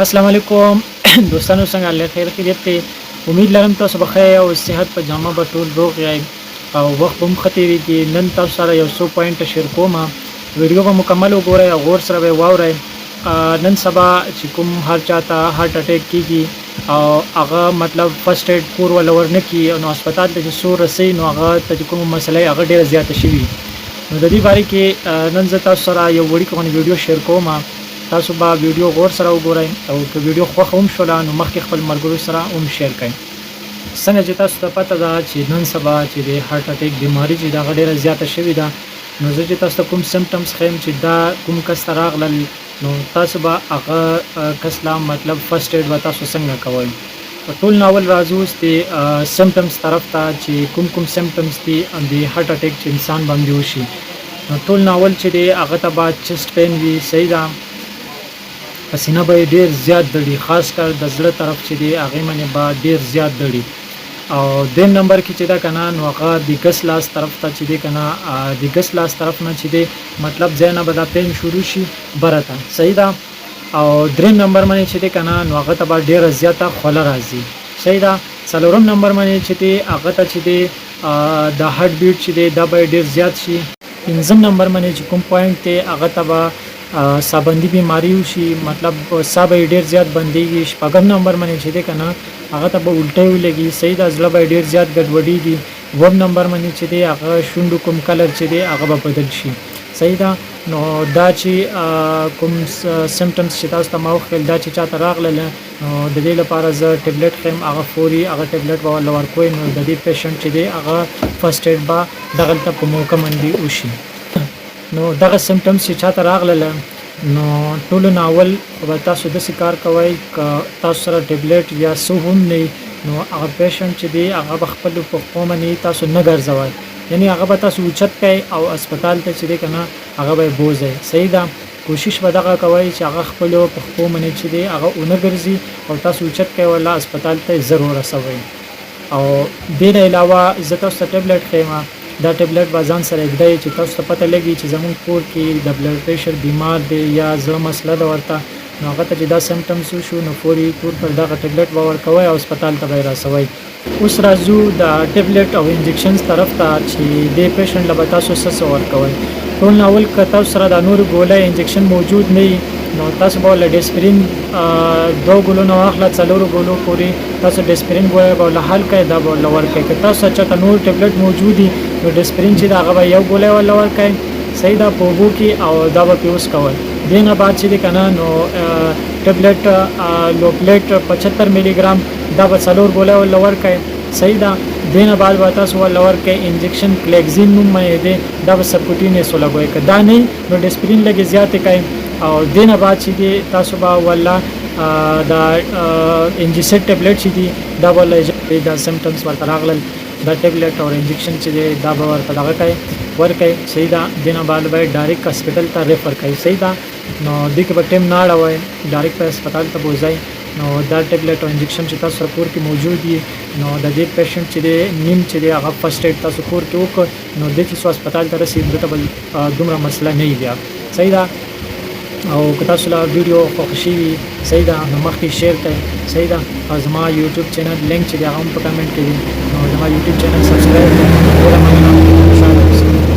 السلام علیکم دوستانو څنګه الله خیر خیریت ته امید لرم تاسو بخیر او صحت په جامه به ټول روغ یای او وخت هم خطرې کې نن تاسو سره یو څو پوینټ شیر کوم ویډیو به مکمل وګورئ او غور سره به واورئ نن سبا چې کوم هر چاته هارت اٹیک کیږي او هغه مطلب فرست ایډ کور ولور نه کی نو هسپتال ته چې سور رسي نو هغه ته کوم مسله هغه ډیره زیاته شوی نو د دې باره کې نن زه تاسو سره یو وړي کوم ویډیو شیر کوم تاسو به ویډیو غور سره وګورئ او که ویډیو خوښ هم شول نو مخکې خپل ملګرو سره هم شیر کړئ څنګه چې تاسو ته پته ده چې نن سبا چې د هارت اٹیک بیماری چې دا ډیره زیاته شوې ده نو زه چې تاسو ته کوم سمپټمز ښیم چې دا کوم کس ته راغلل نو تاسو به هغه کس لا مطلب فرست ایډ به تاسو څنګه کوئ په ټول ناول راځو د سمپټمز طرف ته چې کوم کوم سمپټمز دي د هارت اٹیک چې انسان باندې وشي نو ټول ناول چې دی هغه ته به چست پین وي صحیح ده پسینه به ډیر زیات دړي خاص کر د زړه طرف چې دی هغه باندې به ډیر زیات دړي او دیم نمبر کې چې دا کنه نو هغه د ګس لاس طرف ته چې دی کنه د ګس لاس طرف نه چې دی مطلب ځنه به دا پین شروع شي برته صحیح ده او دریم نمبر باندې چې دی کنه نو هغه ته به ډیر زیاته خوله راځي صحیح ده څلورم نمبر باندې چې دی هغه ته چې دی د هارت بیټ چې دی دا به ډیر زیات شي پنځم نمبر باندې چې کوم پوینټ ته هغه ته به سابندی بیماری وشي مطلب سا به ډیر زیات بنديږي شپږم نمبر باندې چې دی کنه هغه ته به الټي ولګي صحیح د زړه به ډیر زیات ګډوډيږي وم نمبر باندې چې دی هغه شوندو کوم کلر چې دی هغه به بدل شي صحیح ده نو دا چې کوم سمپټمز چې تاسو ته ما وخیل دا چې چاته راغله نو د دې لپاره زه ټابلیټ خیم هغه فوري هغه ټابلیټ به ول ورکوي نو د دې پیشنټ چې دی هغه فرست ایډ به دغه ته په موقع باندې وشي نو دغه سمپټمز چې چاته راغله نو ټول ناول به تاسو د کار کوي ک تاسو سره ټابلیټ یا سو هم نه نو هغه پیشنټ چې دی هغه خپل په قومه تاسو نه ګرځوي یعنی هغه به تاسو اوچت کوي او هسپتال ته چې دی کنه هغه به بوزي صحیح ده کوشش به دغه کوي چې هغه خپل په قومه چې دی هغه اونګ ګرځي او تاسو اوچت کوي ولا هسپتال ته ضرور رسوي او دې علاوه زه تاسو ته ټابلیټ خېما دا ټابلیټ بازان سره اګدای چې تاسو ته پته لګي چې زمون کور کې د بلډ پریشر بیمار دی یا زړه مسله ده ورته نو هغه ته چې دا سمپټمز شو نو فوري تور پر دا ټابلیټ باور کوي او هسپتال ته به راسوي اوس راځو د ټابلیټ او انجکشنز طرف ته چې د پیشنټ لپاره تاسو څه ورکوي ټول ناول که تاسو سره د نور ګولای انجکشن موجود نه نو تاسو به ول ډیسپرین دو ګولو نو اخلا څلورو ګولو پوری تاسو ډیسپرین ګولای به ول حل کړئ دا به ول ورکړئ که تاسو چې نور ټابلیټ موجودي نو ډیسپرین چې دا هغه یو ګولای ول ورکړئ صحیح دا پوغو کې او دا به پیوس کوي دینه بعد چې کنه نو ټابلیټ لوپلیټ 75 میلی ګرام دا به څلور ګولای ول ورکړئ صحیح دا دینه بعد به تاسو ول ورکړئ انجکشن کلیکزین نوم یې دی دا به سبکوټینس ولګوي که دا نه نو ډیسپرین لګي زیات کوي او دینه بعد چې دی تاسو به ولا دا انجکشن ټابلیټ چې دی دا ول دا سمپټمز ورته راغلل دا ټابلیټ او انجکشن چې دی دا به ورته دغه کوي ورکه صحیح ده دینه بعد به ډایرکټ هسپتال ته ریفر کوي صحیح ده نو د کې به ټیم نه اړوي ډایرکټ په هسپتال ته بوځي نو دا ټابلیټ او انجکشن چې تاسو کور کې موجود دي نو د دې پیشنټ چې دی نیم چې دی هغه فرست ایډ تاسو کور کې وکړ نو د چې هسپتال ته رسیدل ته بل دومره مسله نه بیا صحیح ده او که تاسو لا ویډیو خوښ شي صحیح ده نو مخکې شیر کړئ صحیح ده او زما یوټیوب چینل لینک چې دی هغه هم په کمنټ کې دی نو زما یوټیوب چینل سبسکرایب کړئ ټول مننه